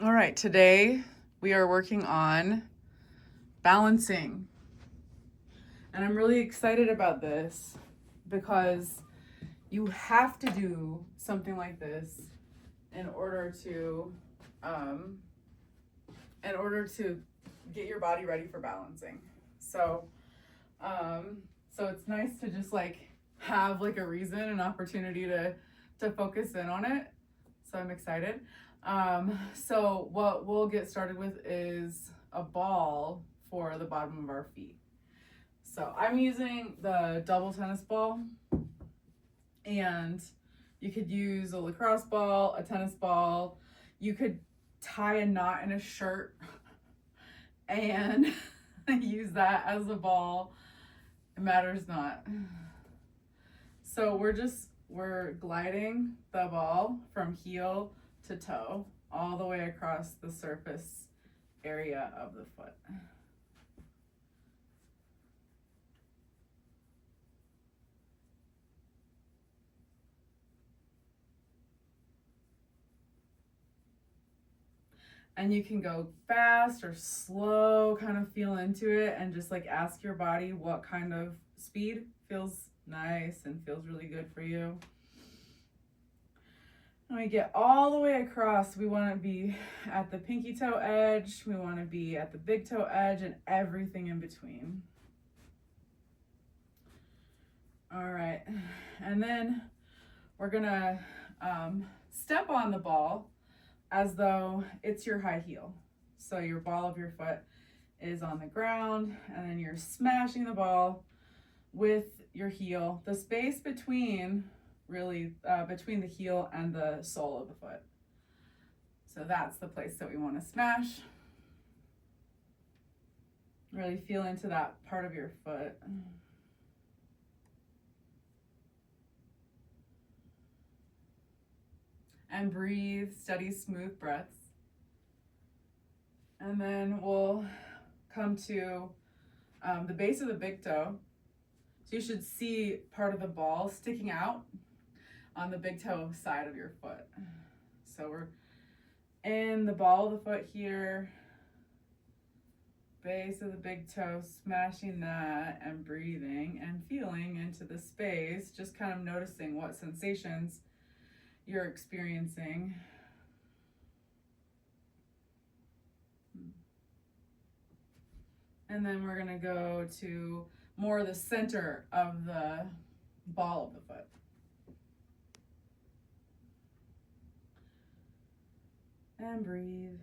All right, today we are working on balancing. And I'm really excited about this because you have to do something like this in order to um, get your body ready for balancing. So so it's nice to just like have like a reason, an opportunity to focus in on it. So I'm excited. So what we'll get started with is a ball for the bottom of our feet. So I'm using the double tennis ball, and you could use a lacrosse ball, a tennis ball. You could tie a knot in a shirt and use that as a ball. It matters not. So we're gliding the ball from heel to toe all the way across the surface area of the foot. And you can go fast or slow, kind of feel into it, and just like ask your body what kind of speed feels nice and feels really good for you. When we get all the way across, we want to be at the pinky toe edge, we want to be at the big toe edge, and everything in between. All right, and then we're gonna step on the ball as though it's your high heel. So your ball of your foot is on the ground, and then you're smashing the ball with your heel. The space between between the heel and the sole of the foot. So that's the place that we want to smash. Really feel into that part of your foot. And breathe, steady, smooth breaths. And then we'll come to the base of the big toe. So you should see part of the ball sticking out on the big toe side of your foot. So we're in the ball of the foot here, base of the big toe, smashing that and breathing and feeling into the space, just kind of noticing what sensations you're experiencing. And then we're gonna go to more the center of the ball of the foot. And breathe.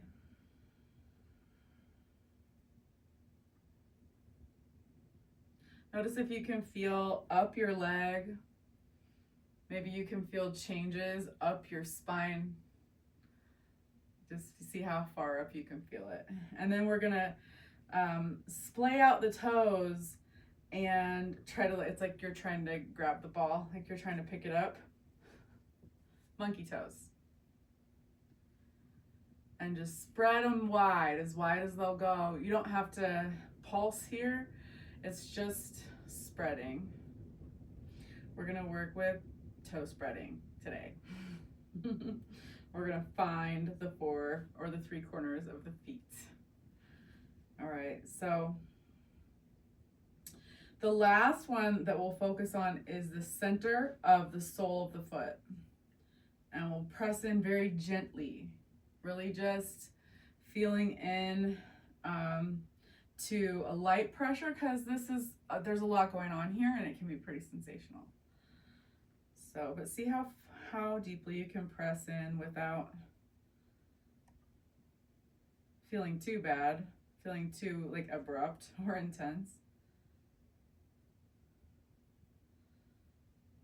Notice if you can feel up your leg. Maybe you can feel changes up your spine. Just see how far up you can feel it. And then we're gonna splay out the toes and try to, it's like you're trying to grab the ball, like you're trying to pick it up. Monkey toes. And just spread them wide as they'll go. You don't have to pulse here. It's just spreading. We're gonna work with toe spreading today. We're gonna find the 4 or the 3 corners of the feet. All right, so the last one that we'll focus on is the center of the sole of the foot. And we'll press in very gently, really just feeling in to a light pressure, because there's a lot going on here and it can be pretty sensational. So, but see how deeply you can press in without feeling too bad, feeling too like abrupt or intense.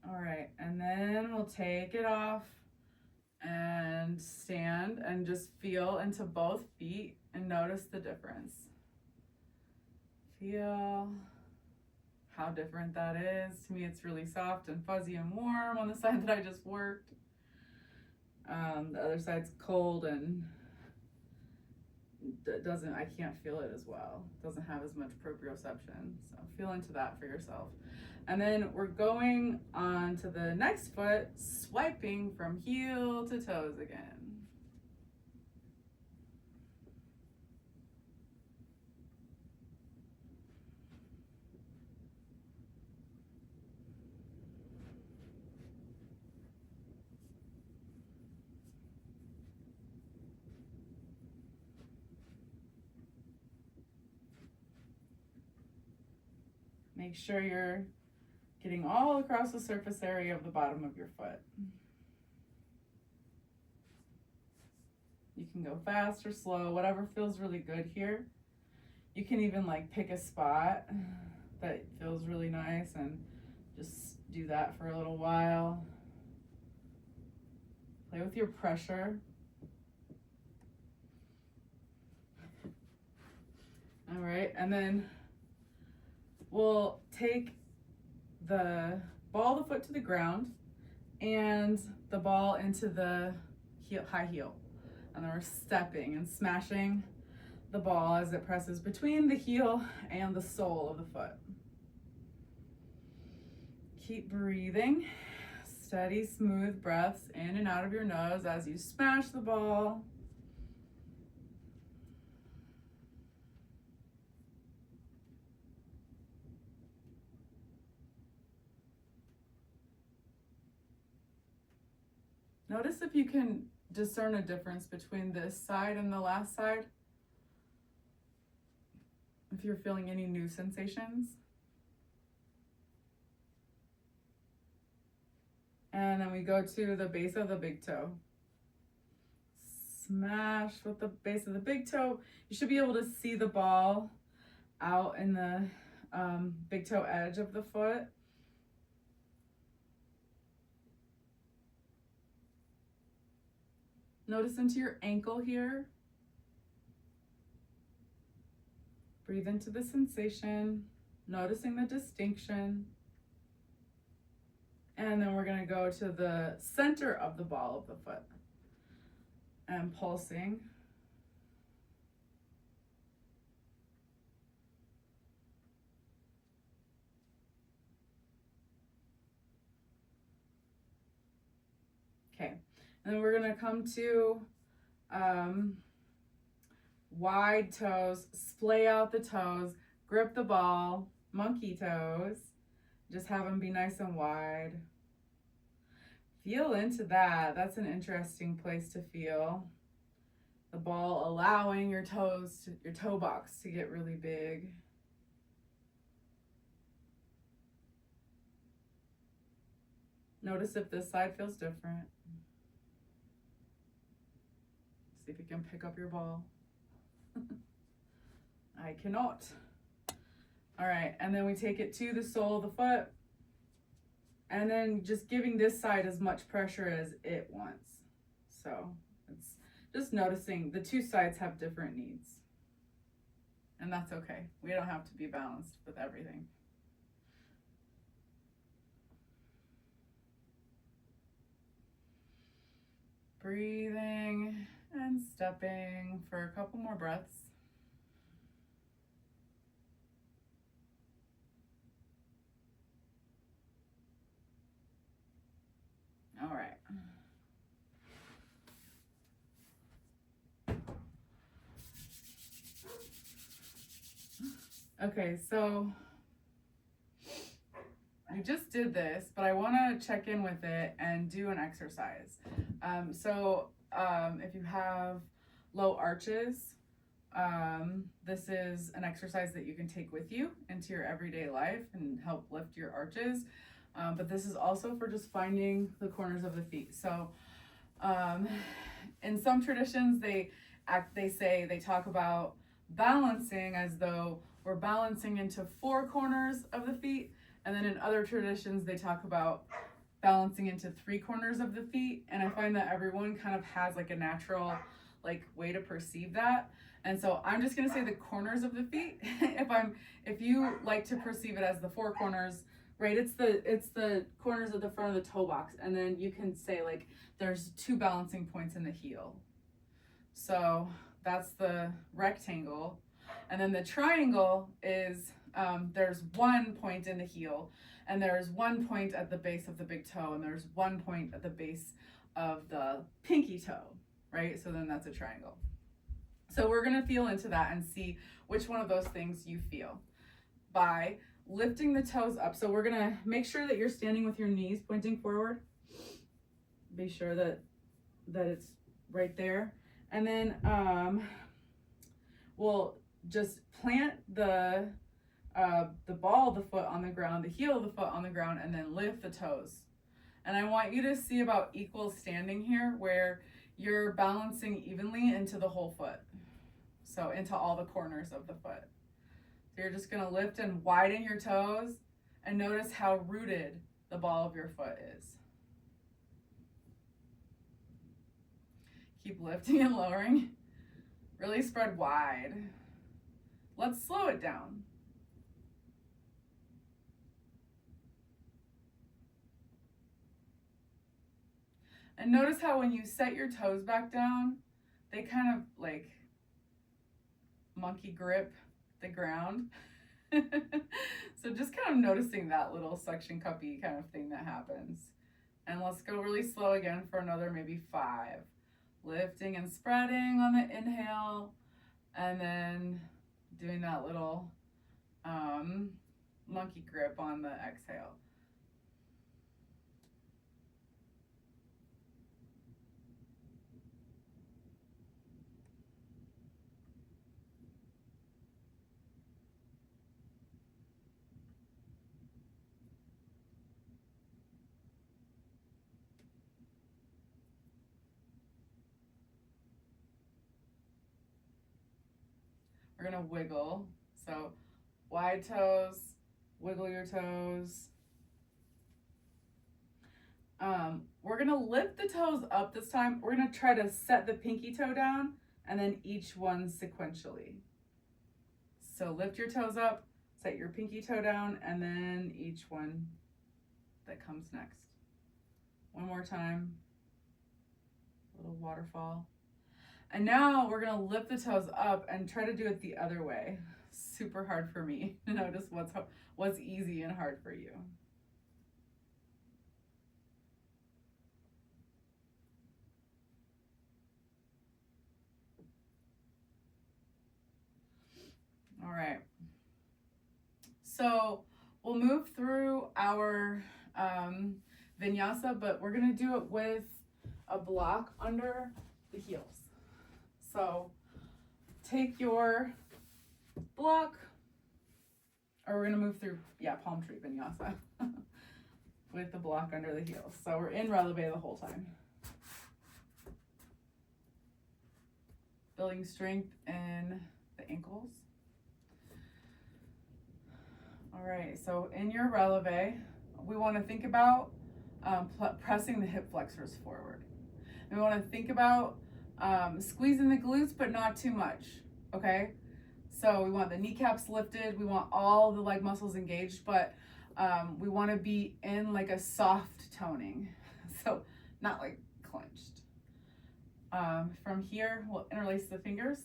All right, and then we'll take it off and stand and just feel into both feet and notice the difference. Feel how different that is. To me, it's really soft and fuzzy and warm on the side that I just worked. The other side's cold and I can't feel it as well. It doesn't have as much proprioception. So feel into that for yourself. And then we're going on to the next foot, swiping from heel to toes again. Make sure you're getting all across the surface area of the bottom of your foot. You can go fast or slow, whatever feels really good here. You can even like pick a spot that feels really nice and just do that for a little while. Play with your pressure. All right, and then we'll take the ball of the foot to the ground and the ball into the high heel. And then we're stepping and smashing the ball as it presses between the heel and the sole of the foot. Keep breathing. Steady, smooth breaths in and out of your nose as you smash the ball. Notice if you can discern a difference between this side and the last side. If you're feeling any new sensations. And then we go to the base of the big toe. Smash with the base of the big toe. You should be able to see the ball out in the big toe edge of the foot. Notice into your ankle here. Breathe into the sensation, noticing the distinction. And then we're gonna go to the center of the ball of the foot and pulsing. Okay, and then we're gonna come to wide toes, splay out the toes, grip the ball, monkey toes. Just have them be nice and wide. Feel into that. That's an interesting place to feel. The ball allowing your toes, your toe box to get really big. Notice if this side feels different. See if you can pick up your ball. I cannot. All right, and then we take it to the sole of the foot, and then just giving this side as much pressure as it wants. So it's just noticing the two sides have different needs. And that's okay. We don't have to be balanced with everything. Breathing and stepping for a couple more breaths. All right. Okay, so we just did this, but I want to check in with it and do an exercise. If you have low arches, this is an exercise that you can take with you into your everyday life and help lift your arches. But this is also for just finding the corners of the feet. So in some traditions, they talk about balancing as though we're balancing into four corners of the feet. And then in other traditions, they talk about balancing into three corners of the feet. And I find that everyone kind of has like a natural way to perceive that. And so I'm just gonna say the corners of the feet. if you like to perceive it as the four corners, right? It's the corners of the front of the toe box. And then you can say there's two balancing points in the heel. So that's the rectangle. And then the triangle is there's one point in the heel, and there's one point at the base of the big toe, and there's one point at the base of the pinky toe, right? So then that's a triangle. So we're gonna feel into that and see which one of those things you feel by lifting the toes up. So we're gonna make sure that you're standing with your knees pointing forward. Be sure that it's right there. And then we'll just plant the the ball of the foot on the ground, the heel of the foot on the ground, and then lift the toes. And I want you to see about equal standing here where you're balancing evenly into the whole foot. So into all the corners of the foot. So you're just gonna lift and widen your toes and notice how rooted the ball of your foot is. Keep lifting and lowering. Really spread wide. Let's slow it down. And notice how when you set your toes back down, they kind of like monkey grip the ground. So just kind of noticing that little suction cuppy kind of thing that happens. And let's go really slow again for another maybe 5. Lifting and spreading on the inhale, and then doing that little monkey grip on the exhale. We're gonna wiggle. So wide toes, wiggle your toes. We're gonna lift the toes up this time. We're gonna try to set the pinky toe down and then each one sequentially. So lift your toes up, set your pinky toe down, and then each one that comes next. One more time. A little waterfall. And now we're gonna lift the toes up and try to do it the other way. Super hard for me to notice what's easy and hard for you. All right. So we'll move through our vinyasa, but we're gonna do it with a block under the heels. So take your block, or we're gonna move through, palm tree vinyasa with the block under the heels. So we're in releve the whole time. Building strength in the ankles. All right, so in your releve, we wanna think about pressing the hip flexors forward. And we wanna think about squeezing the glutes, but not too much, okay? So we want the kneecaps lifted, we want all the leg muscles engaged, but we want to be in like a soft toning, so not like clenched. From here, we'll interlace the fingers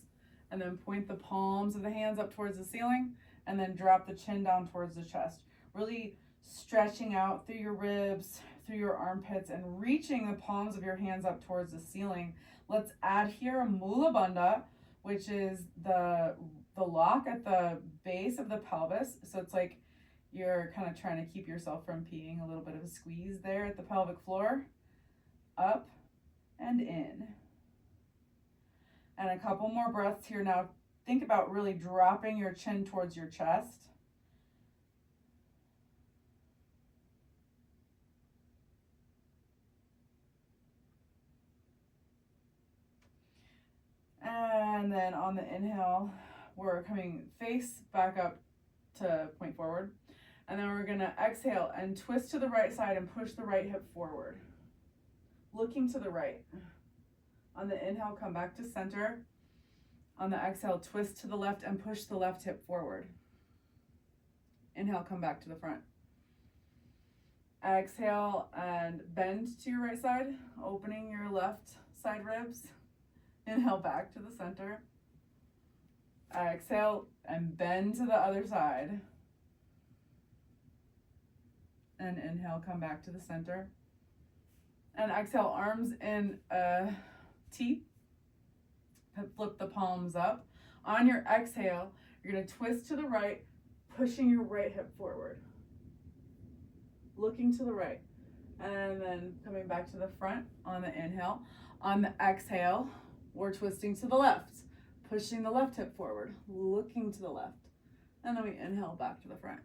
and then point the palms of the hands up towards the ceiling and then drop the chin down towards the chest. Really stretching out through your ribs, through your armpits, and reaching the palms of your hands up towards the ceiling. Let's add here a Mula Bandha, which is the lock at the base of the pelvis. So it's like you're kind of trying to keep yourself from peeing, a little bit of a squeeze there at the pelvic floor. Up and in. And a couple more breaths here. Now think about really dropping your chin towards your chest. And then on the inhale, we're coming face back up to point forward. And then we're gonna exhale and twist to the right side and push the right hip forward. Looking to the right. On the inhale, come back to center. On the exhale, twist to the left and push the left hip forward. Inhale, come back to the front. Exhale and bend to your right side, opening your left side ribs. Inhale back to the center. Exhale and bend to the other side. And inhale, come back to the center. And exhale, arms in a T. Flip the palms up. On your exhale, you're gonna twist to the right, pushing your right hip forward. Looking to the right. And then coming back to the front on the inhale. On the exhale, we're twisting to the left, pushing the left hip forward, looking to the left. And then we inhale back to the front.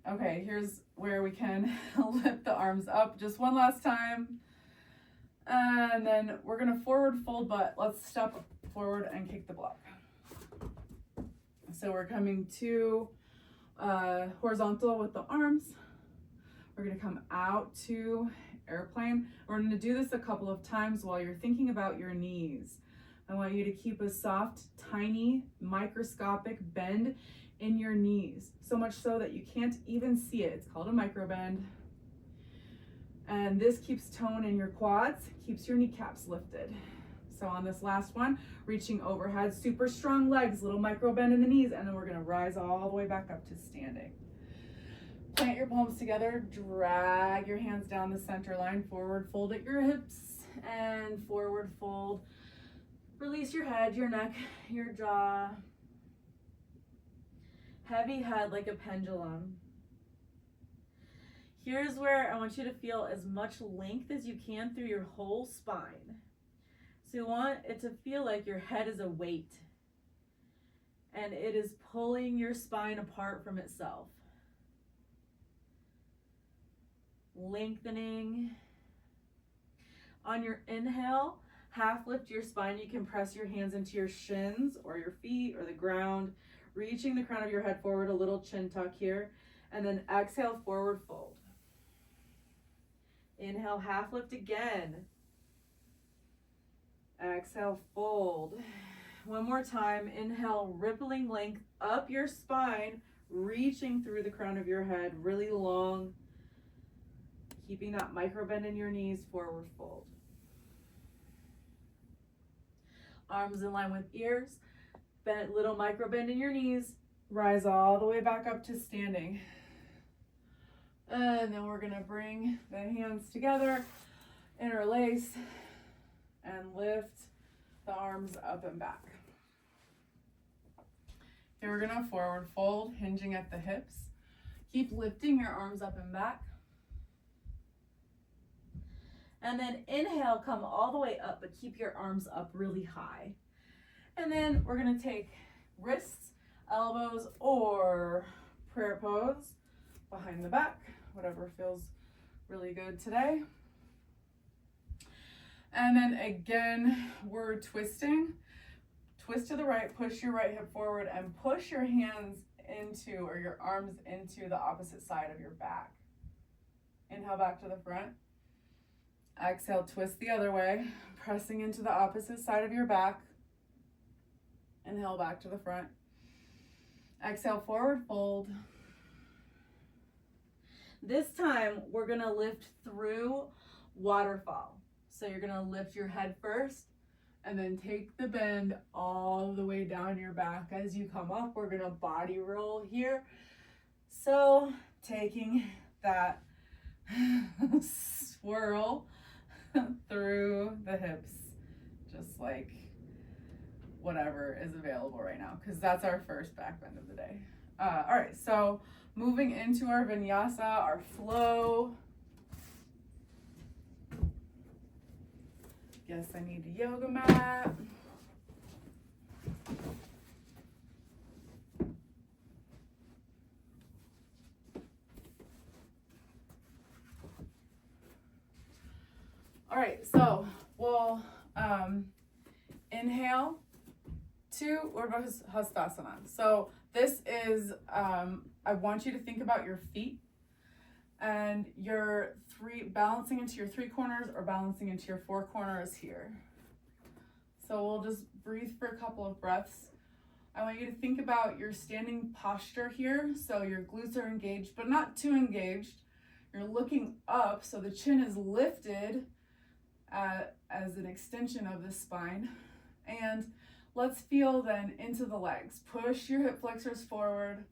Okay, here's where we can lift the arms up just one last time. And then we're gonna forward fold, but let's step forward and kick the block. So we're coming to horizontal with the arms. We're gonna come out to airplane. We're gonna do this a couple of times while you're thinking about your knees. I want you to keep a soft, tiny, microscopic bend in your knees, so much so that you can't even see it. It's called a micro bend. And this keeps tone in your quads, keeps your kneecaps lifted. So on this last one, reaching overhead, super strong legs, little micro bend in the knees, and then we're gonna rise all the way back up to standing. Plant your palms together, drag your hands down the center line, forward fold at your hips, and forward fold. Release your head, your neck, your jaw. Heavy head like a pendulum. Here's where I want you to feel as much length as you can through your whole spine. So you want it to feel like your head is a weight and it is pulling your spine apart from itself. Lengthening. On your inhale, half lift your spine. You can press your hands into your shins or your feet or the ground, reaching the crown of your head forward, a little chin tuck here, and then exhale, forward fold. Inhale, half lift again. Exhale, fold. One more time. Inhale, rippling length up your spine, reaching through the crown of your head, really long. Keeping that micro bend in your knees, forward fold. Arms in line with ears, bend, little micro bend in your knees, rise all the way back up to standing. And then we're gonna bring the hands together, interlace, and lift the arms up and back. Here we're gonna forward fold, hinging at the hips. Keep lifting your arms up and back. And then inhale, come all the way up, but keep your arms up really high. And then we're gonna take wrists, elbows, or prayer pose behind the back, whatever feels really good today. And then again, we're twisting. Twist to the right, push your right hip forward, and push your hands into, or your arms into the opposite side of your back. Inhale back to the front. Exhale, twist the other way, pressing into the opposite side of your back. Inhale back to the front. Exhale, forward fold. This time, we're gonna lift through waterfall. So you're gonna lift your head first, and then take the bend all the way down your back. As you come up, we're gonna body roll here. So taking that swirl through the hips, just like whatever is available right now, because that's our first back bend of the day. All right, so moving into our vinyasa, our flow. Guess I need a yoga mat. All right, so we'll inhale to Urdhva Hastasana. So this is, I want you to think about your feet and your balancing into your three corners or balancing into your four corners here. So we'll just breathe for a couple of breaths. I want you to think about your standing posture here. So your glutes are engaged, but not too engaged. You're looking up, so the chin is lifted as an extension of the spine. And let's feel then into the legs. Push your hip flexors forward.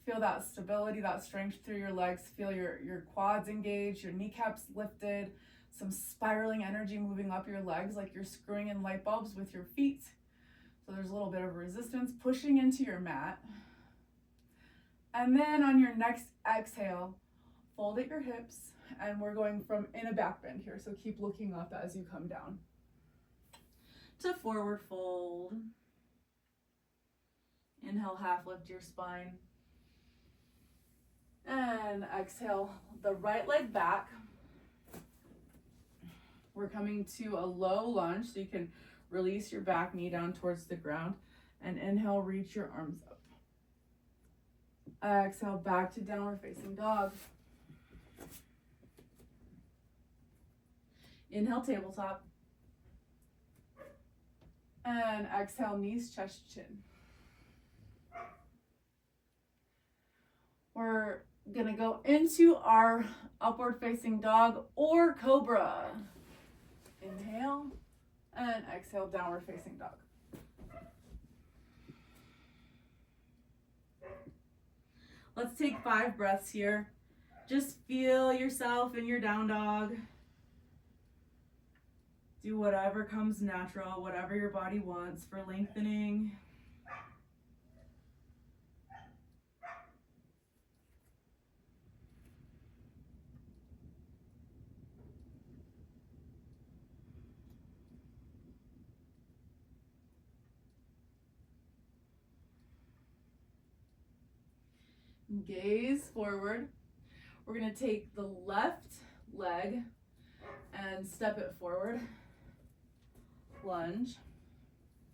Feel that stability, that strength through your legs. Feel your quads engaged, your kneecaps lifted, some spiraling energy moving up your legs like you're screwing in light bulbs with your feet. So there's a little bit of resistance, pushing into your mat. And then on your next exhale, fold at your hips, and we're going from in a back bend here. So keep looking up as you come down. To forward fold. Inhale, half lift your spine. And exhale the right leg back. We're coming to a low lunge, so you can release your back knee down towards the ground. And inhale, reach your arms up. Exhale, back to downward facing dog. Inhale, tabletop. And exhale, knees, chest, chin. We're gonna go into our upward facing dog or cobra. Inhale and exhale, downward facing dog. Let's take 5 breaths here. Just feel yourself in your down dog. Do whatever comes natural, whatever your body wants for lengthening. Gaze forward. We're going to take the left leg and step it forward. Lunge.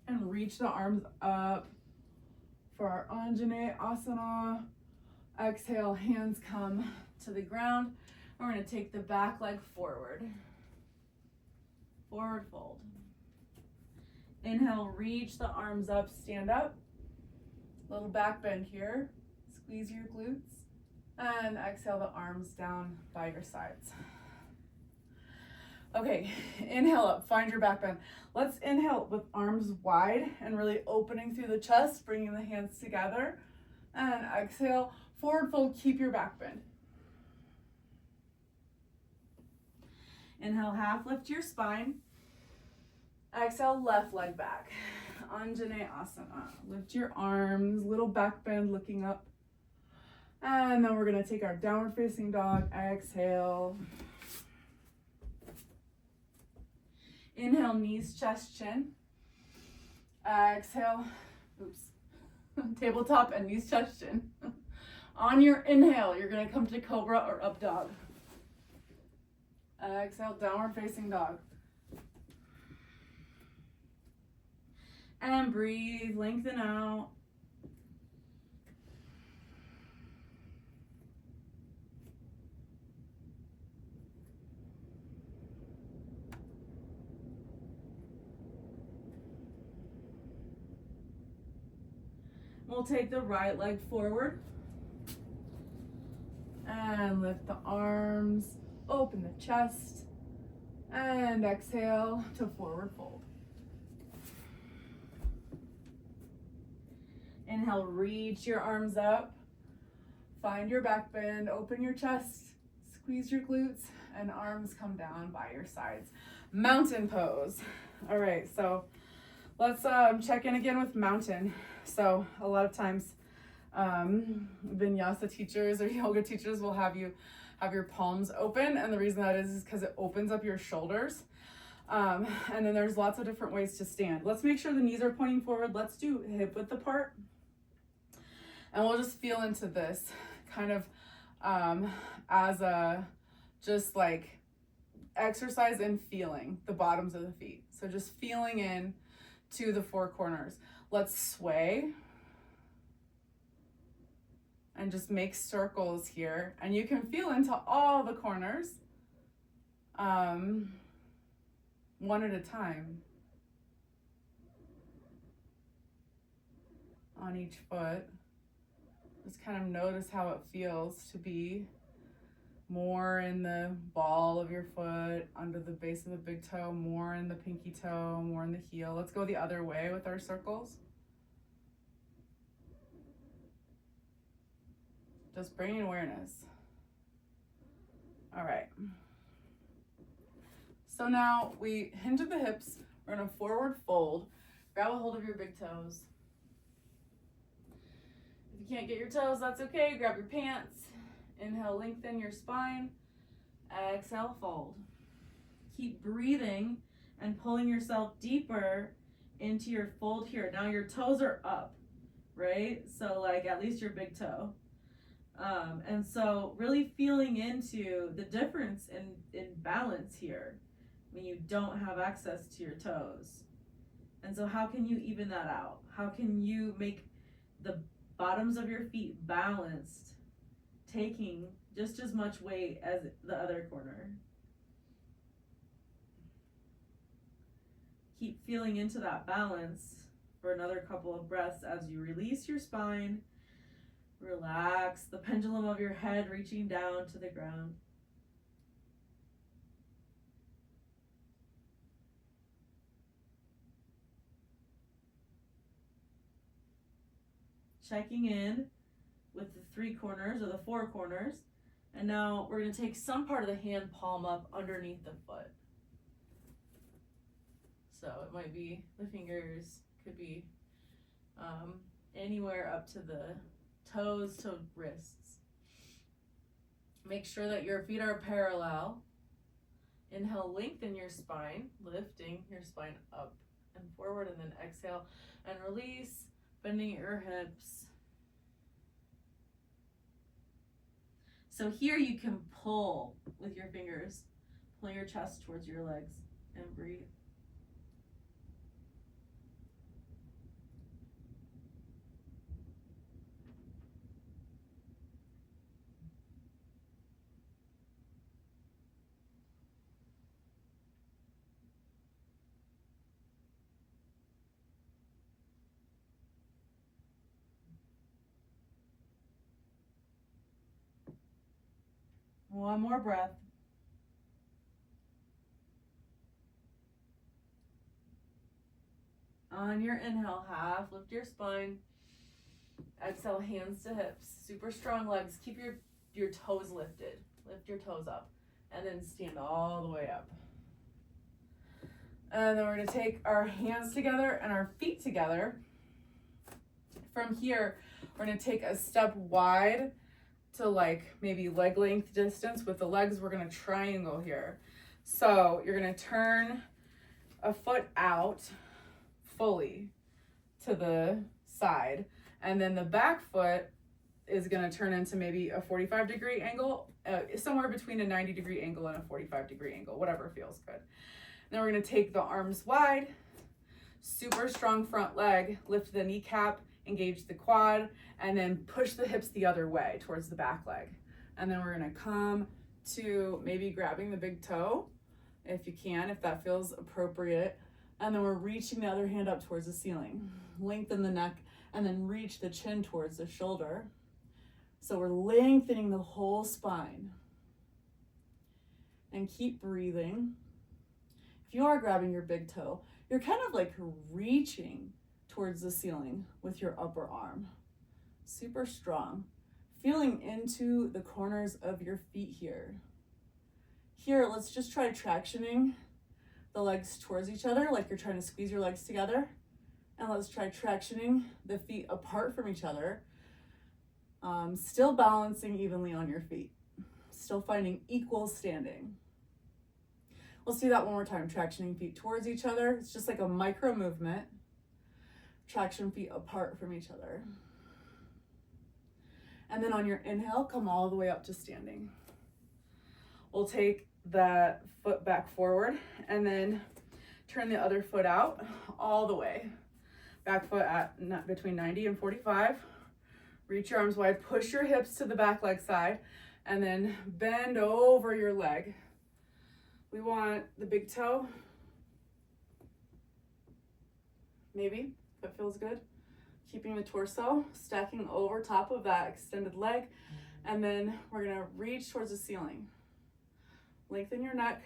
And reach the arms up for our Anjane Asana. Exhale, hands come to the ground. We're going to take the back leg forward. Forward fold. Inhale, reach the arms up, stand up. Little back bend here. Squeeze your glutes. And exhale the arms down by your sides. Okay, inhale up, find your back bend. Let's inhale with arms wide and really opening through the chest, bringing the hands together. And exhale, forward fold, keep your back bend. Inhale, half lift your spine. Exhale, left leg back. Anjane Asana. Lift your arms, little back bend looking up. And then we're gonna take our downward facing dog. Exhale. Inhale, knees, chest, chin. Exhale, tabletop and knees, chest, chin. On your inhale, you're gonna come to cobra or up dog. Exhale, downward facing dog. And breathe, lengthen out. We'll take the right leg forward and lift the arms, open the chest, and exhale to forward fold. Inhale, reach your arms up, find your back bend, open your chest, squeeze your glutes, and arms come down by your sides. Mountain pose. All right, so let's check in again with mountain. So a lot of times vinyasa teachers or yoga teachers will have you have your palms open, and the reason that is because it opens up your shoulders. And then there's lots of different ways to stand. Let's make sure the knees are pointing forward. Let's do hip width apart. And we'll just feel into this kind of as a just like exercise in feeling the bottoms of the feet. So just feeling in to the 4 corners. Let's sway and just make circles here. And you can feel into all the corners one at a time on each foot. Just kind of notice how it feels to be more in the ball of your foot, under the base of the big toe, more in the pinky toe, more in the heel. Let's go the other way with our circles. Just bringing awareness. All right. So now we hinge at the hips. We're gonna forward fold. Grab a hold of your big toes. If you can't get your toes, that's okay. Grab your pants. Inhale, lengthen your spine. Exhale, fold. Keep breathing and pulling yourself deeper into your fold here. Now your toes are up. right? So like at least your big toe. And so really feeling into the difference in balance here when you don't have access to your toes. And so how can you even that out? How can you make the bottoms of your feet balanced, taking just as much weight as the other corner? Keep feeling into that balance for another couple of breaths as you release your spine. Relax the pendulum of your head reaching down to the ground. Checking in with the 3 corners or the 4 corners. And now we're going to take some part of the hand palm up underneath the foot. So it might be the fingers, could be anywhere up to the toes to wrists. Make sure that your feet are parallel. Inhale, lengthen your spine, lifting your spine up and forward, and then exhale and release, bending your hips. So here you can pull with your fingers, pull your chest towards your legs and breathe. One more breath. On your inhale, half lift your spine. Exhale, hands to hips. Super strong legs. Keep your toes lifted. Lift your toes up. And then stand all the way up. And then we're going to take our hands together and our feet together. From here, we're going to take a step wide to like maybe leg length distance. With the legs, we're going to triangle here. So you're going to turn a foot out fully to the side, and then the back foot is going to turn into maybe a 45-degree angle, somewhere between a 90-degree angle and a 45-degree angle, whatever feels good. Then we're going to take the arms wide, super strong front leg, lift the kneecap, engage the quad, and then push the hips the other way towards the back leg. And then we're going to come to maybe grabbing the big toe, if you can, if that feels appropriate. And then we're reaching the other hand up towards the ceiling. Lengthen the neck and then reach the chin towards the shoulder. So we're lengthening the whole spine. And keep breathing. If you are grabbing your big toe, you're kind of like reaching towards the ceiling with your upper arm. Super strong. Feeling into the corners of your feet here. Here, let's just try tractioning the legs towards each other, like you're trying to squeeze your legs together. And let's try tractioning the feet apart from each other. Still balancing evenly on your feet. Still finding equal standing. Let's do that one more time. Tractioning feet towards each other. It's just like a micro movement. Traction feet apart from each other. And then on your inhale, come all the way up to standing. We'll take that foot back forward and then turn the other foot out all the way. Back foot at between 90 and 45. Reach your arms wide, push your hips to the back leg side, and then bend over your leg. We want the big toe. Maybe, if it feels good. Keeping the torso, stacking over top of that extended leg, and then we're gonna reach towards the ceiling. Lengthen your neck,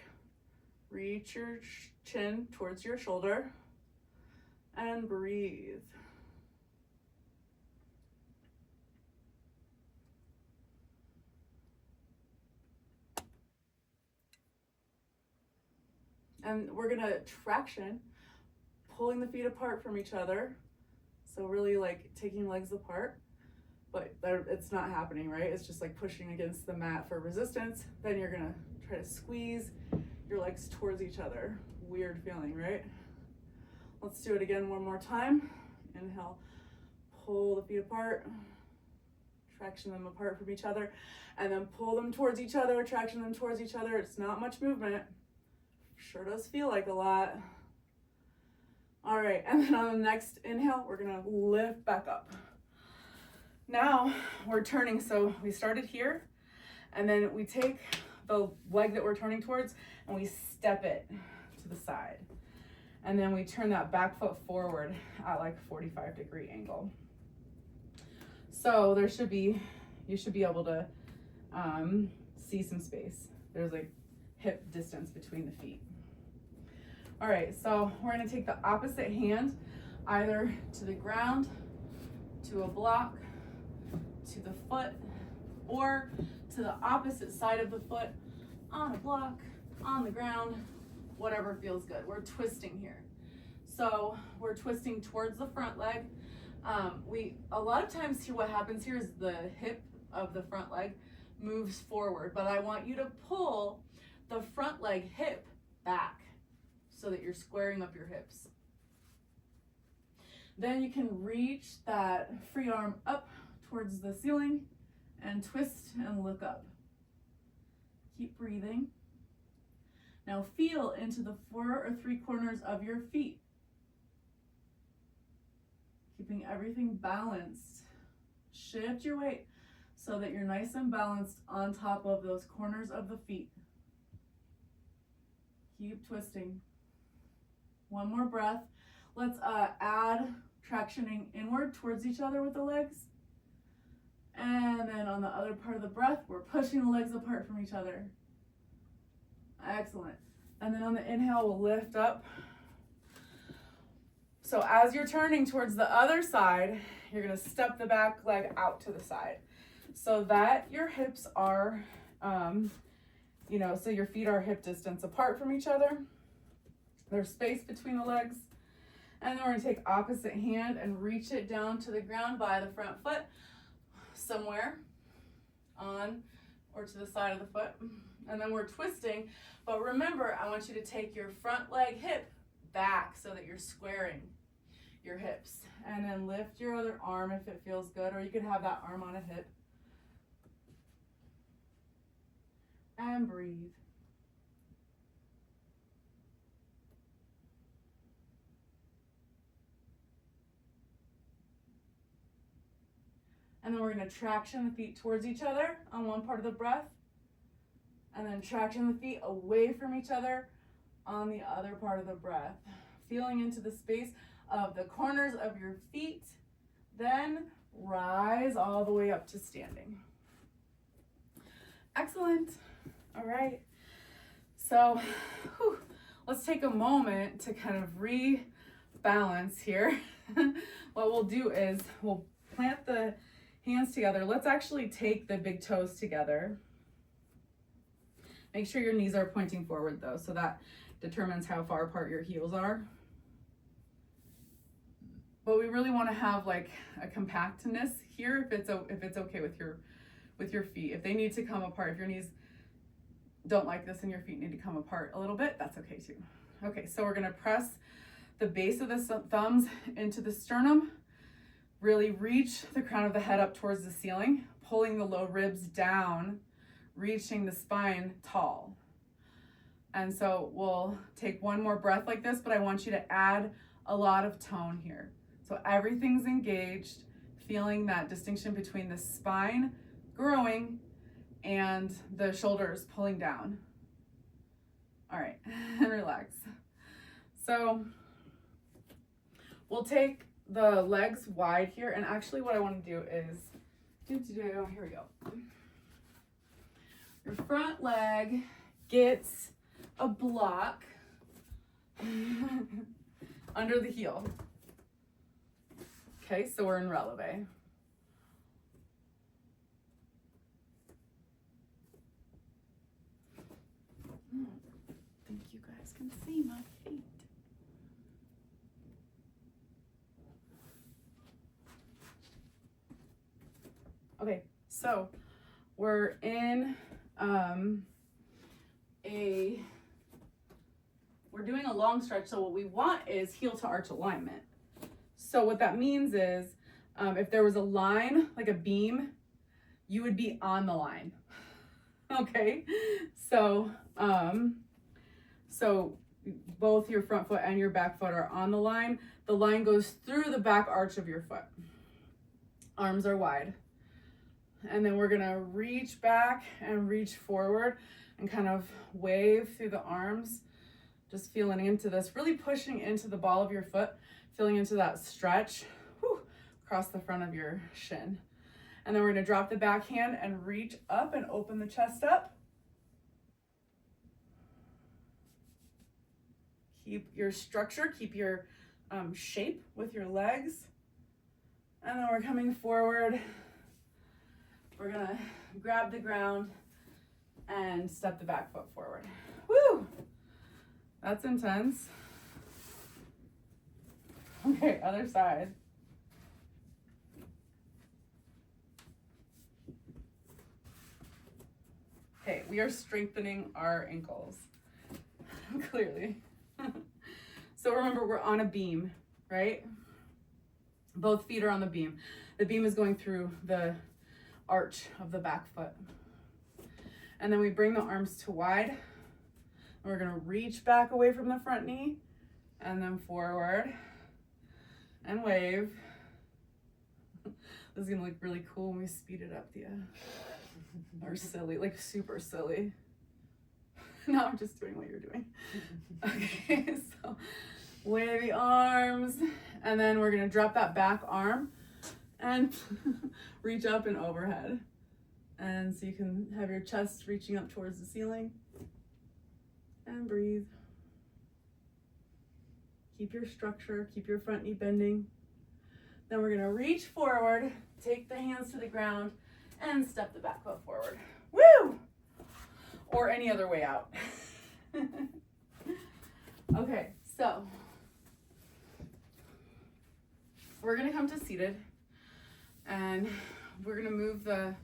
reach your chin towards your shoulder, and breathe. And we're gonna traction, pulling the feet apart from each other. So really like taking legs apart, but it's not happening, right? It's just like pushing against the mat for resistance. Then you're gonna try to squeeze your legs towards each other. Weird feeling, right? Let's do it again one more time. Inhale, pull the feet apart, traction them apart from each other, and then pull them towards each other, traction them towards each other. It's not much movement. Sure does feel like a lot. All right, and then on the next inhale, we're gonna lift back up. Now we're turning, so we started here, and then we take the leg that we're turning towards and we step it to the side. And then we turn that back foot forward at like a 45-degree angle. So you should be able to see some space. There's like hip distance between the feet. All right, so we're gonna take the opposite hand either to the ground, to a block, to the foot, or to the opposite side of the foot, on a block, on the ground, whatever feels good. We're twisting here. So we're twisting towards the front leg. A lot of times here, what happens here is the hip of the front leg moves forward, but I want you to pull the front leg hip back so that you're squaring up your hips. Then you can reach that free arm up towards the ceiling and twist and look up. Keep breathing. Now feel into the 4 or 3 corners of your feet. Keeping everything balanced. Shift your weight so that you're nice and balanced on top of those corners of the feet. Keep twisting. One more breath. Let's add tractioning inward towards each other with the legs. And then on the other part of the breath, we're pushing the legs apart from each other. Excellent. And then on the inhale, we'll lift up. So as you're turning towards the other side, you're gonna step the back leg out to the side so that your hips are, so your feet are hip distance apart from each other. There's space between the legs. And then we're gonna take opposite hand and reach it down to the ground by the front foot, somewhere on or to the side of the foot. And then we're twisting, but remember, I want you to take your front leg hip back so that you're squaring your hips. And then lift your other arm if it feels good, or you could have that arm on a hip. And breathe. And then we're going to traction the feet towards each other on one part of the breath. And then traction the feet away from each other on the other part of the breath. Feeling into the space of the corners of your feet. Then rise all the way up to standing. Excellent. All right. So let's take a moment to kind of rebalance here. What we'll do is we'll plant the hands together. Let's actually take the big toes together. Make sure your knees are pointing forward though, so that determines how far apart your heels are. But we really want to have like a compactness here if it's okay with your feet. If they need to come apart, if your knees don't like this and your feet need to come apart a little bit, that's okay too. Okay, so we're gonna press the base of the thumbs into the sternum. Really reach the crown of the head up towards the ceiling, pulling the low ribs down, reaching the spine tall. And so we'll take one more breath like this, but I want you to add a lot of tone here. So everything's engaged, feeling that distinction between the spine growing and the shoulders pulling down. All right, and relax. So we'll take the legs wide here, and actually what I want to do is here we go. Your front leg gets a block under the heel. Okay, so we're in releve. I think you guys can see my feet. Okay, so we're in we're doing a long stretch. So what we want is heel to arch alignment. So what that means is If there was a line, like a beam, you would be on the line. Okay, so both your front foot and your back foot are on the line. The line goes through the back arch of your foot. Arms are wide. And then we're gonna reach back and reach forward and kind of wave through the arms, just feeling into this, really pushing into the ball of your foot, feeling into that stretch across the front of your shin. And then we're gonna drop the back hand and reach up and open the chest up. Keep your structure, keep your shape with your legs. And then we're coming forward. We're gonna grab the ground and step the back foot forward. Woo! That's intense. Okay, other side. Okay, we are strengthening our ankles, clearly. So remember, we're on a beam, right? Both feet are on the beam. The beam is going through the arch of the back foot. And then we bring the arms to wide. And we're gonna reach back away from the front knee and then forward and wave. This is gonna look really cool when we speed it up, Thea. Or silly, like super silly. No, I'm just doing what you're doing. Okay, so wavy arms, and then we're gonna drop that back arm and reach up and overhead. And so you can have your chest reaching up towards the ceiling. And breathe. Keep your structure, keep your front knee bending. Then we're gonna reach forward, take the hands to the ground, and step the back foot forward. Woo! Or any other way out. Okay, so we're gonna come to seated, and we're gonna move the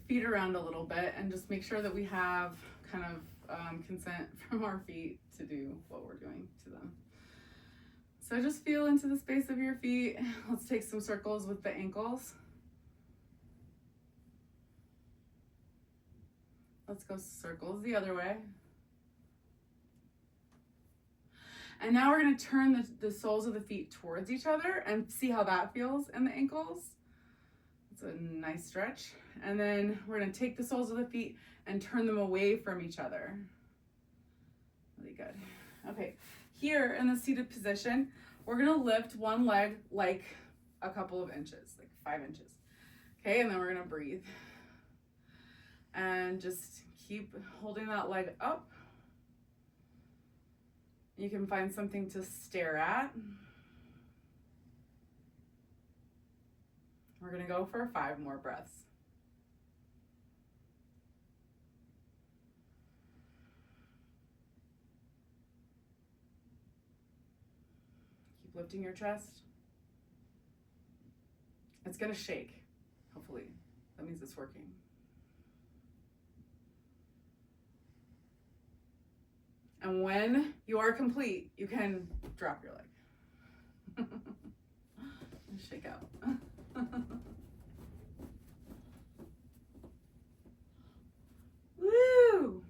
feet around a little bit and just make sure that we have kind of consent from our feet to do what we're doing to them. So just feel into the space of your feet. Let's take some circles with the ankles. Let's go circles the other way. And now we're going to turn the soles of the feet towards each other and see how that feels in the ankles. It's a nice stretch. And then we're going to take the soles of the feet and turn them away from each other. Really good. Okay, here in the seated position, we're going to lift one leg like a couple of inches, like 5 inches. Okay, and then we're going to breathe. And just keep holding that leg up. You can find something to stare at. We're gonna go for 5 more breaths. Keep lifting your chest. It's gonna shake, hopefully. That means it's working. And when you are complete, you can drop your leg. Shake out. Woo!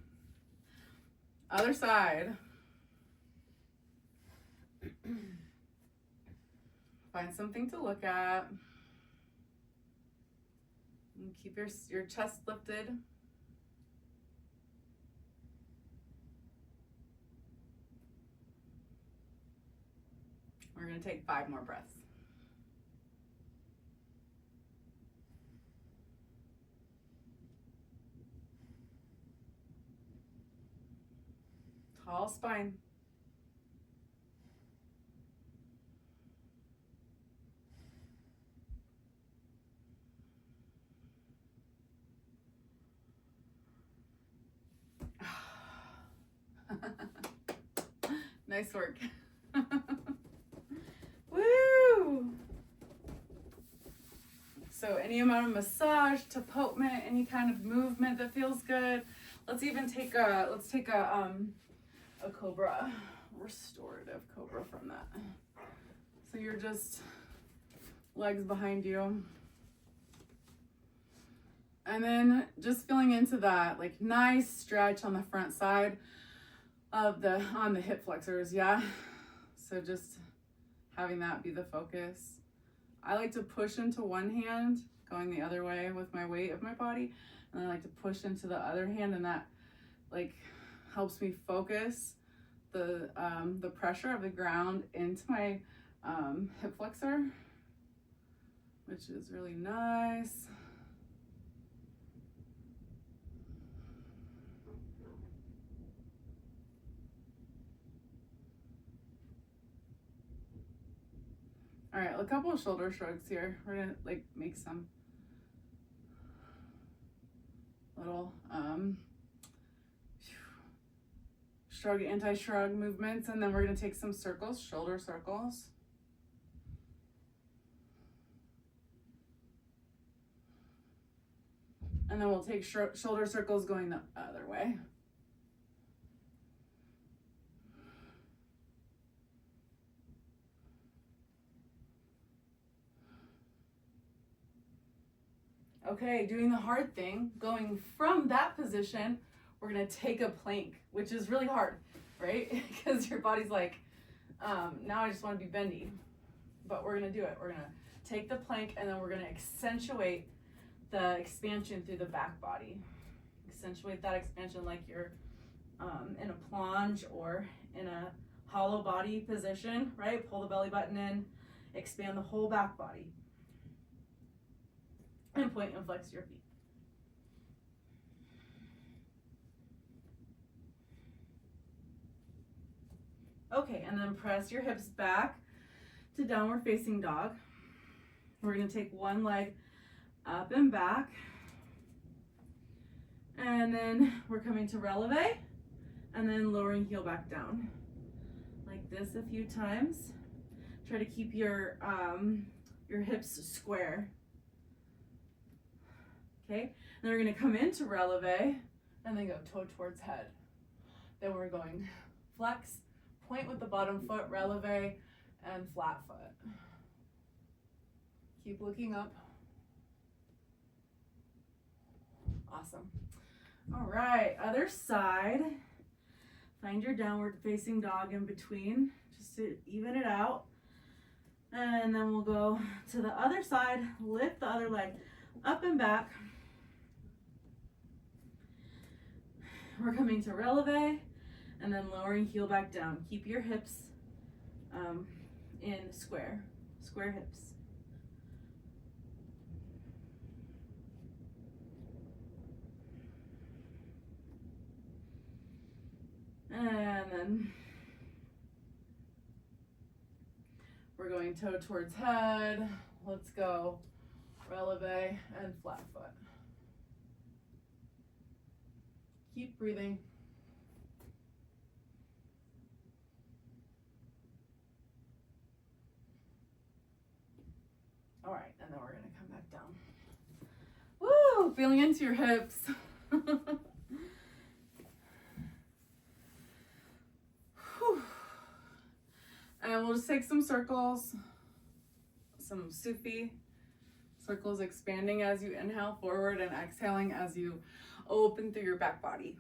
Other side. Find something to look at. And keep your chest lifted. We're going to take 5 more breaths. Tall spine. Nice work. Woo! So any amount of massage, tapotment, any kind of movement that feels good. Let's even take a cobra, restorative cobra from that. So you're just legs behind you. And then just feeling into that like nice stretch on the front side of on the hip flexors, yeah? So just having that be the focus. I like to push into one hand, going the other way with my weight of my body, and I like to push into the other hand, and that like helps me focus the pressure of the ground into my hip flexor, which is really nice. All right, a couple of shoulder shrugs here. We're gonna like make some little shrug, anti-shrug movements, and then we're gonna take some circles, shoulder circles. And then we'll take shoulder circles going the other way. Okay, doing the hard thing, going from that position, we're gonna take a plank, which is really hard, right? Because your body's like, now I just wanna be bendy. But we're gonna do it. We're gonna take the plank and then we're gonna accentuate the expansion through the back body. Accentuate that expansion like you're in a plunge or in a hollow body position, right? Pull the belly button in, expand the whole back body. And point and flex your feet. Okay, and then press your hips back to downward facing dog. We're gonna take one leg up and back. And then we're coming to releve and then lowering heel back down. Like this a few times. Try to keep your hips square. Okay, and then we're gonna come into releve and then go toe towards head. Then we're going flex, point with the bottom foot, releve, and flat foot. Keep looking up. Awesome. All right, other side. Find your downward facing dog in between, just to even it out. And then we'll go to the other side, lift the other leg up and back. We're coming to releve and then lowering heel back down. Keep your hips in square hips. And then we're going toe towards head. Let's go releve and flat foot. Keep breathing. All right, and then we're gonna come back down. Woo, feeling into your hips. And we'll just take some circles, some Sufi circles, expanding as you inhale forward and exhaling as you open through your back body.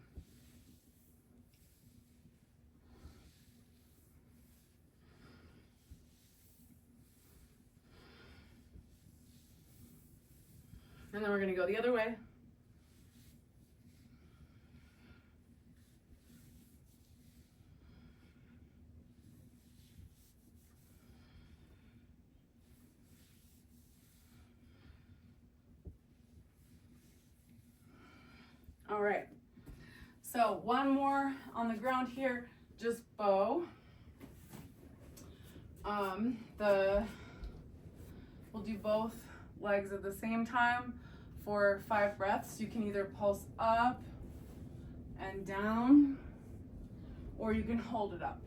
And then we're gonna go the other way. All right, so one more on the ground here, just bow. We'll do both legs at the same time for 5 breaths. You can either pulse up and down, or you can hold it up.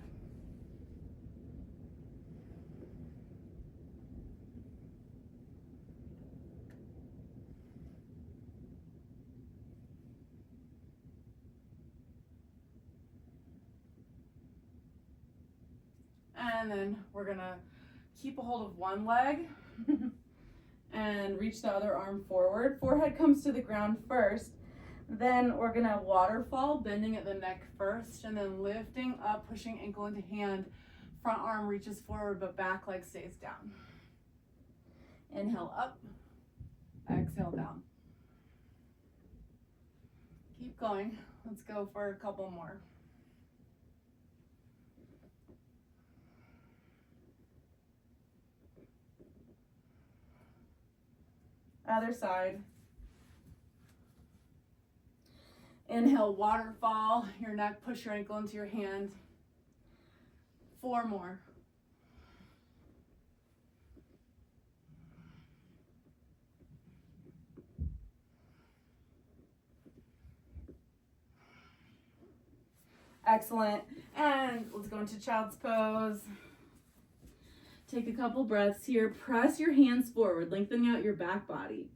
And then we're gonna keep a hold of one leg and reach the other arm forward. Forehead comes to the ground first. Then we're gonna waterfall, bending at the neck first, and then lifting up, pushing ankle into hand. Front arm reaches forward, but back leg stays down. Inhale up, exhale down. Keep going. Let's go for a couple more. Other side. Inhale, waterfall. Your neck, push your ankle into your hand. 4 more. Excellent. And let's go into child's pose. Take a couple breaths here. Press your hands forward, lengthening out your back body.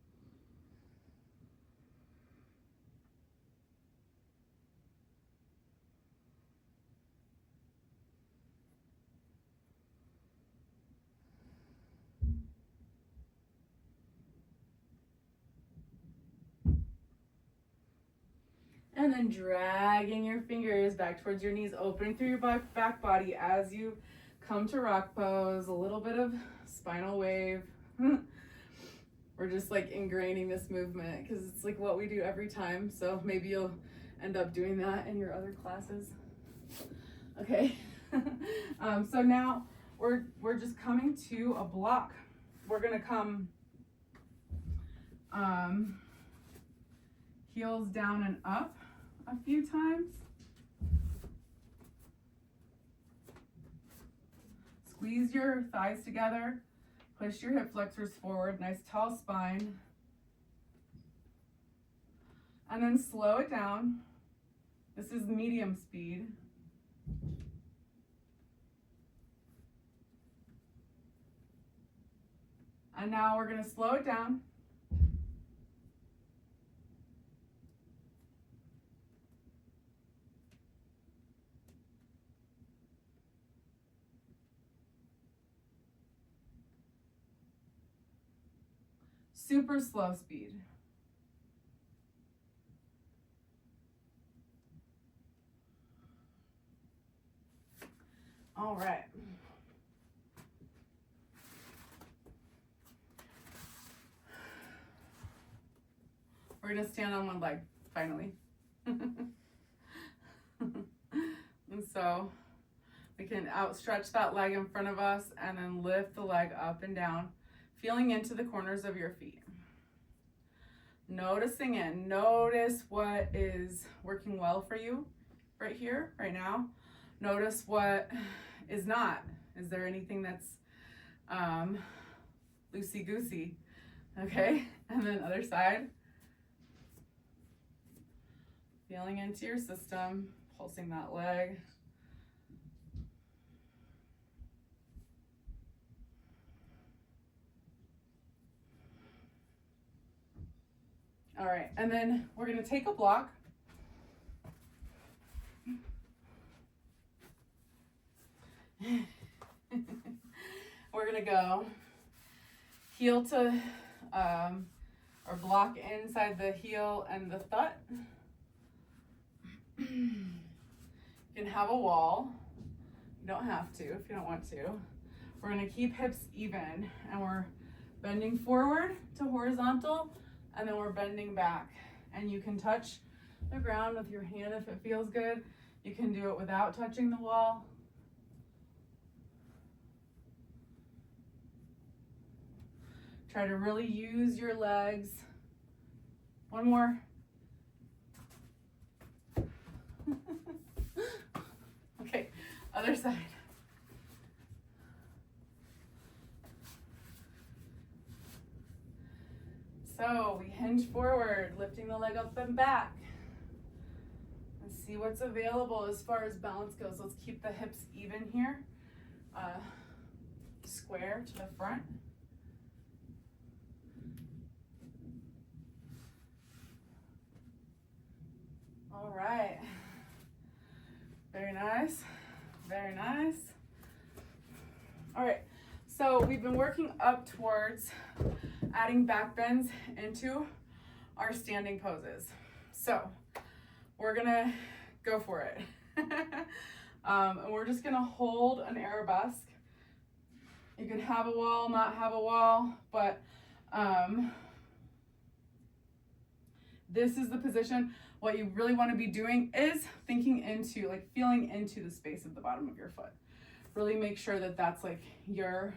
And then dragging your fingers back towards your knees, opening through your back body as you come to rock pose. A little bit of spinal wave. We're just like ingraining this movement because it's like what we do every time. So maybe you'll end up doing that in your other classes. Okay. So now we're just coming to a block. We're gonna come heels down and up a few times. Squeeze your thighs together. Push your hip flexors forward. Nice tall spine. And then slow it down. This is medium speed. And now we're going to slow it down. Super slow speed. All right. We're gonna stand on one leg, finally. And so we can outstretch that leg in front of us and then lift the leg up and down, feeling into the corners of your feet. Noticing it. Notice what is working well for you right here, right now. Notice what is not. Is there anything that's loosey-goosey? Okay, and then other side. Feeling into your system, pulsing that leg. All right, and then we're gonna take a block. We're gonna go heel to, or block inside the heel and the thut. You can have a wall. You don't have to if you don't want to. We're gonna keep hips even, and we're bending forward to horizontal, and then we're bending back. And you can touch the ground with your hand if it feels good. You can do it without touching the wall. Try to really use your legs. One more. Okay, other side. So we hinge forward, lifting the leg up and back. And see what's available as far as balance goes. Let's keep the hips even here. Square to the front. All right. Very nice. Very nice. All right. So we've been working up towards adding back bends into our standing poses. So we're gonna go for it. And we're just gonna hold an arabesque. You can have a wall, not have a wall, but this is the position. What you really want to be doing is thinking into, like, feeling into the space of the bottom of your foot. Really make sure that that's like your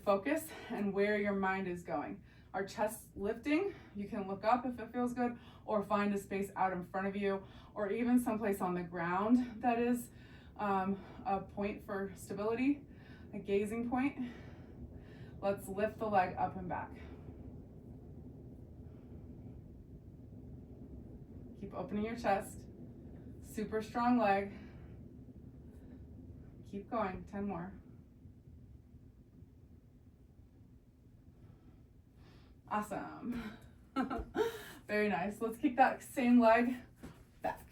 focus and where your mind is going. Our chest lifting, you can look up if it feels good, or find a space out in front of you, or even someplace on the ground that is a point for stability, a gazing point. Let's lift the leg up and back. Keep opening your chest. Super strong leg. Keep going, 10 more. Awesome. Very nice. Let's kick that same leg back.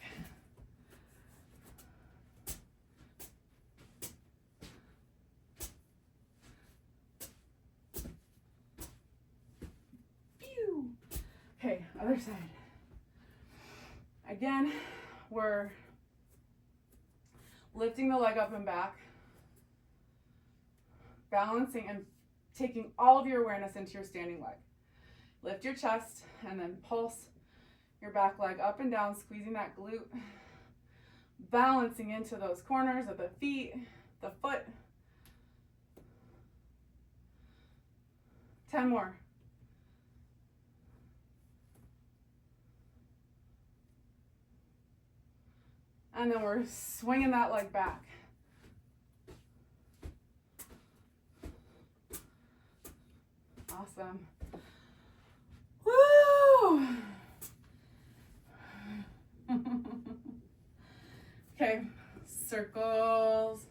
Pew. Okay, other side. Again, we're lifting the leg up and back, balancing and taking all of your awareness into your standing leg. Lift your chest and then pulse your back leg up and down, squeezing that glute, balancing into those corners of the feet, the foot. 10 more. And then we're swinging that leg back. Awesome. Woo! Okay, circles.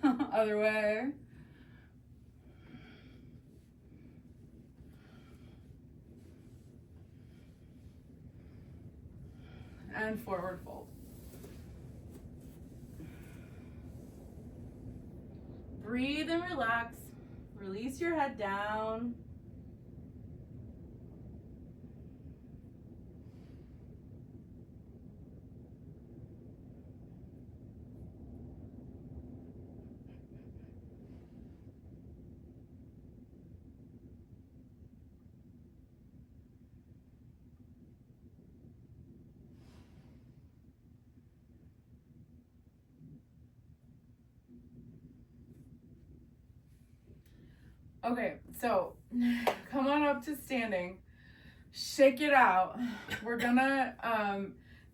Other way. And forward fold. Breathe and relax. Release your head down. Okay, so come on up to standing. Shake it out. We're gonna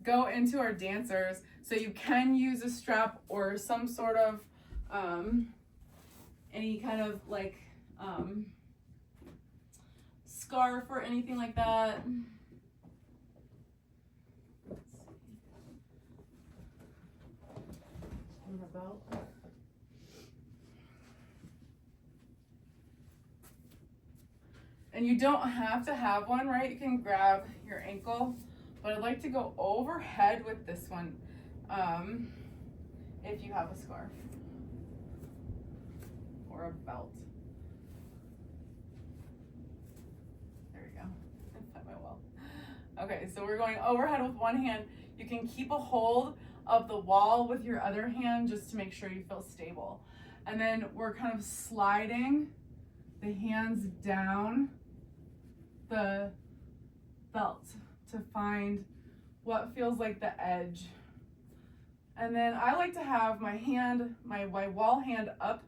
go into our dancers. So you can use a strap or some sort of any kind of like scarf or anything like that. Let's see. On the belt. And you don't have to have one, right? You can grab your ankle, but I'd like to go overhead with this one if you have a scarf or a belt. There we go. That went well. Okay, so we're going overhead with one hand. You can keep a hold of the wall with your other hand just to make sure you feel stable. And then we're kind of sliding the hands down the belt to find what feels like the edge. And then I like to have my hand, my wall hand up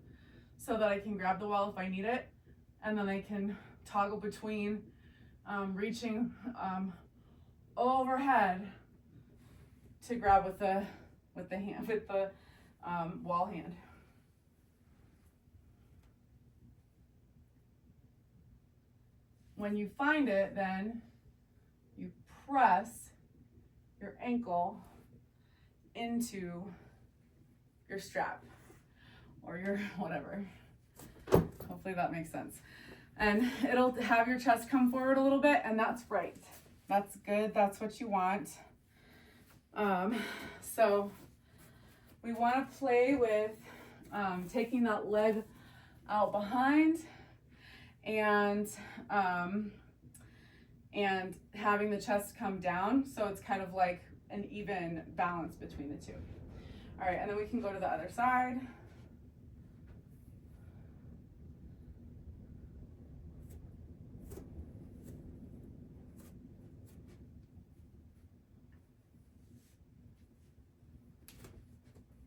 so that I can grab the wall if I need it. And then I can toggle between reaching overhead to grab with the wall hand. When you find it, then you press your ankle into your strap or your whatever. Hopefully that makes sense. And it'll have your chest come forward a little bit, and that's right. That's good. That's what you want. So we want to play with taking that leg out behind and having the chest come down, so it's kind of like an even balance between the two. All right, and then we can go to the other side.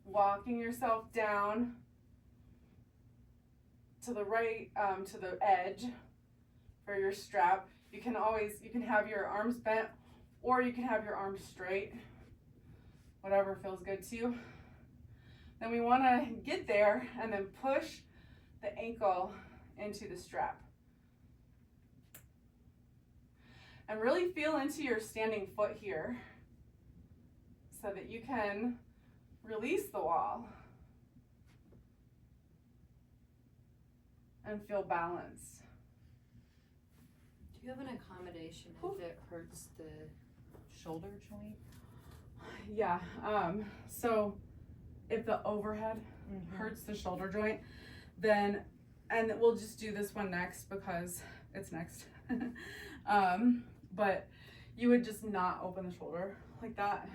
Walking yourself down to the right, to the edge for your strap. You can have your arms bent, or you can have your arms straight, whatever feels good to you. Then we want to get there and then push the ankle into the strap. And really feel into your standing foot here so that you can release the wall and feel balanced. Do you have an accommodation if it hurts the shoulder joint? Yeah, so if the overhead hurts the shoulder joint, then, and we'll just do this one next because it's next. But you would just not open the shoulder like that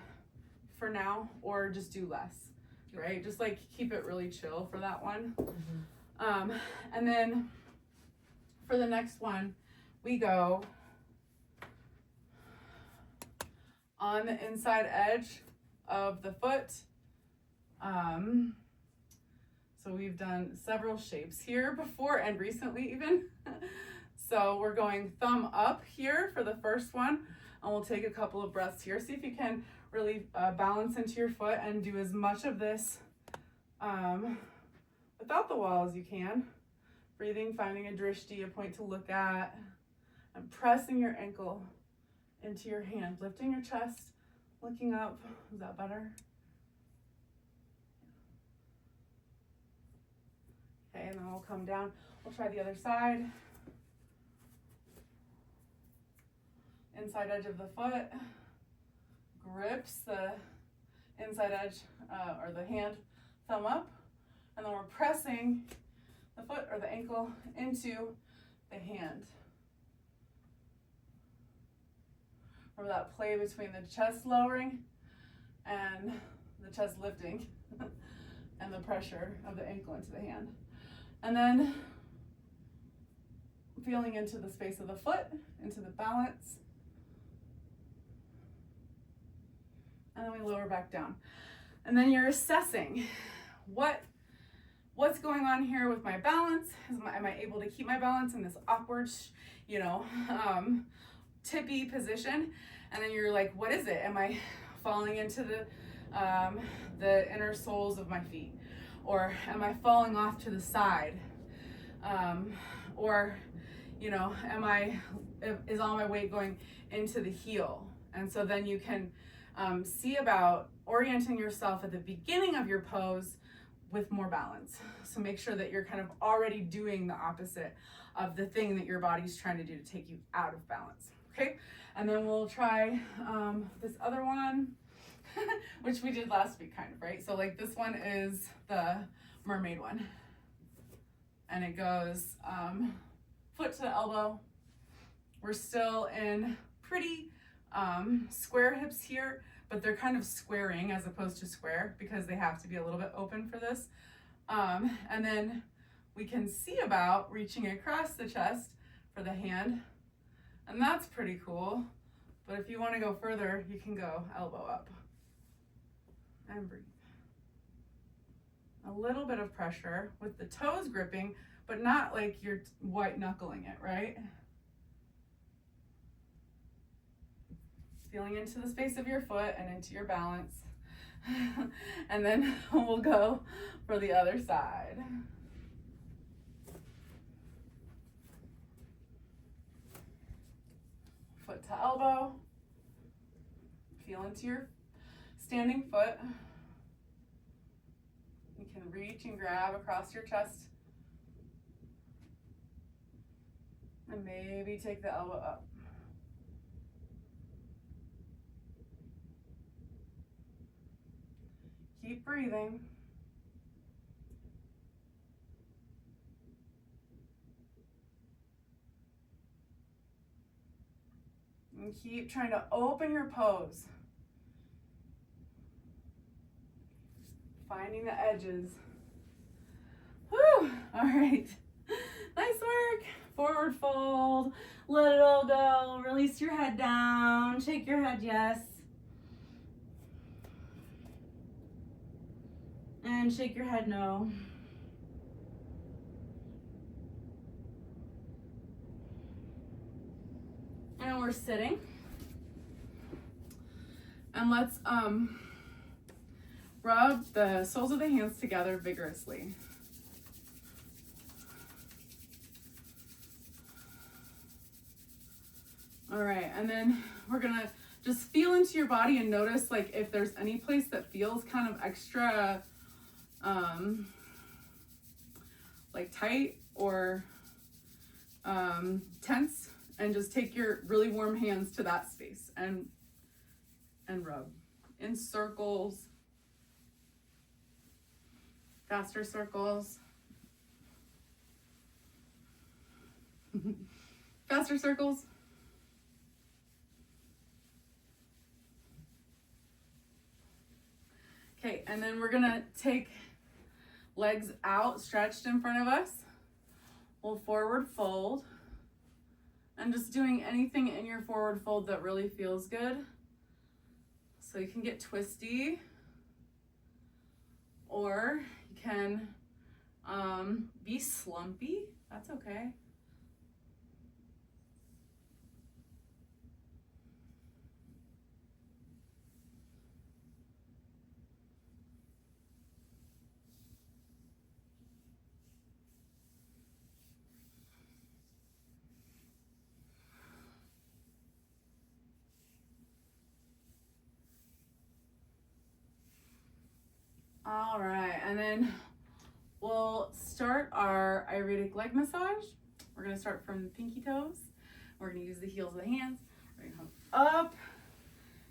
for now, or just do less, right? Just like keep it really chill for that one. And then for the next one, we go on the inside edge of the foot. So we've done several shapes here before and recently even. So we're going thumb up here for the first one, and we'll take a couple of breaths here. See if you can really balance into your foot and do as much of this without the wall as you can. Breathing, finding a drishti, a point to look at, and pressing your ankle into your hand, lifting your chest, looking up. Is that better? Okay, and then we'll come down. We'll try the other side. Inside edge of the foot grips the inside edge or the hand, thumb up, and then we're pressing the foot or the ankle into the hand. Remember that play between the chest lowering and the chest lifting and the pressure of the ankle into the hand. And then feeling into the space of the foot, into the balance. And then we lower back down. And then you're assessing what's going on here with my balance. Am I able to keep my balance in this awkward, tippy position? And then you're like, what is it? Am I falling into the inner soles of my feet? Or am I falling off to the side? Is all my weight going into the heel? And so then you can see about orienting yourself at the beginning of your pose with more balance. So make sure that you're kind of already doing the opposite of the thing that your body's trying to do to take you out of balance. Okay, and then we'll try this other one, which we did last week kind of, right? So like this one is the mermaid one. And it goes foot to the elbow. We're still in pretty square hips here, but they're kind of squaring as opposed to square because they have to be a little bit open for this. And then we can see about reaching across the chest for the hand, and that's pretty cool. But if you want to go further, you can go elbow up and breathe. A little bit of pressure with the toes gripping, but not like you're white knuckling it, right? Feeling into the space of your foot and into your balance. And then we'll go for the other side. Foot to elbow. Feel into your standing foot. You can reach and grab across your chest. And maybe take the elbow up. Keep breathing. And keep trying to open your pose. Finding the edges. Whew, all right. Nice work. Forward fold, let it all go. Release your head down, shake your head yes. And shake your head no. And we're sitting. And let's rub the soles of the hands together vigorously. All right, and then we're gonna just feel into your body and notice like if there's any place that feels kind of extra like tight or tense, and just take your really warm hands to that space and rub in circles, faster circles, faster circles. Okay, and then we're gonna take legs out, stretched in front of us. We'll forward fold. And just doing anything in your forward fold that really feels good. So you can get twisty, or you can be slumpy. That's okay. All right, and then we'll start our Ayurvedic leg massage. We're gonna start from the pinky toes. We're gonna use the heels of the hands. We're gonna come up,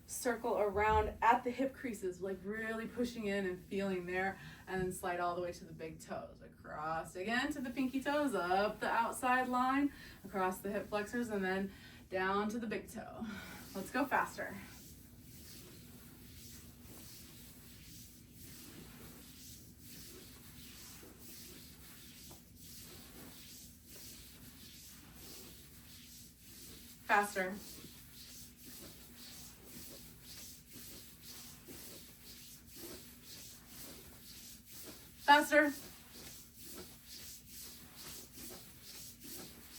circle around at the hip creases, like really pushing in and feeling there, and then slide all the way to the big toes. Across again to the pinky toes, up the outside line, across the hip flexors, and then down to the big toe. Let's go faster. Faster. Faster.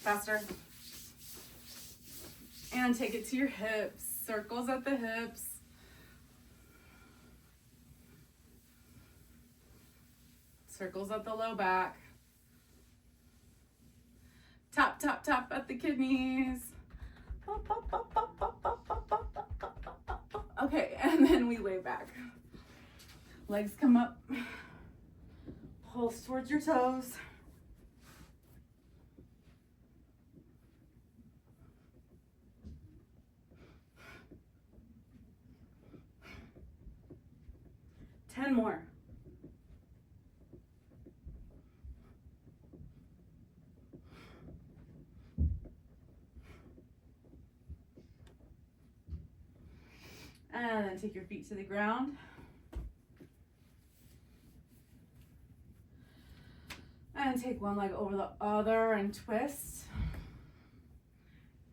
Faster. And take it to your hips. Circles at the hips. Circles at the low back. Tap, tap, tap at the kidneys. Okay, and then we lay back. Legs come up. Pulse towards your toes. Ten more. And then take your feet to the ground. And take one leg over the other and twist.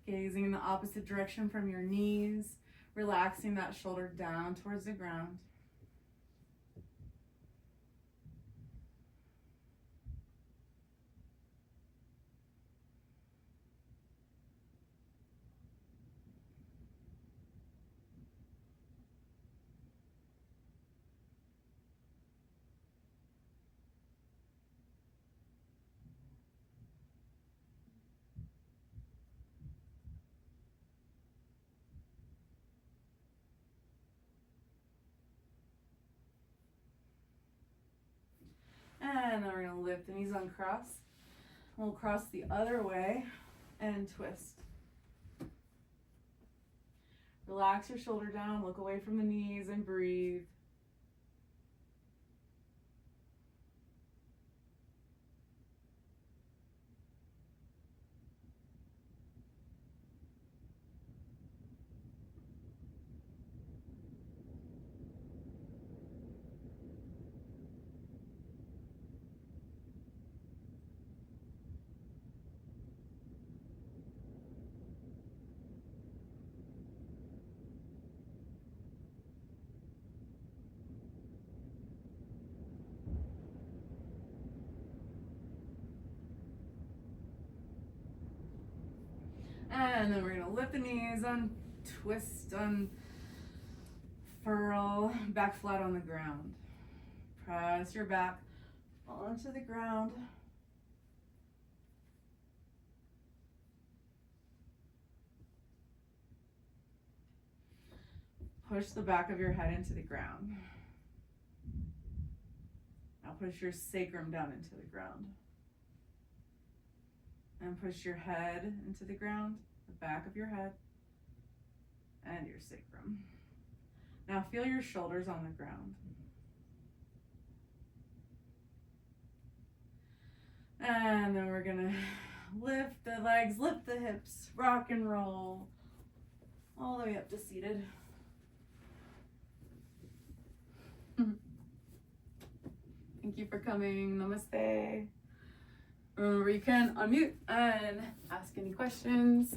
Gazing in the opposite direction from your knees, relaxing that shoulder down towards the ground. And then we're gonna lift the knees uncross. We'll cross the other way and twist. Relax your shoulder down, look away from the knees and breathe. And then we're gonna lift the knees, untwist, unfurl, back flat on the ground. Press your back onto the ground. Push the back of your head into the ground. Now push your sacrum down into the ground. And push your head into the ground, the back of your head, and your sacrum. Now feel your shoulders on the ground. And then we're gonna lift the legs, lift the hips, rock and roll, all the way up to seated. Thank you for coming. Namaste. Remember, you can unmute and ask any questions.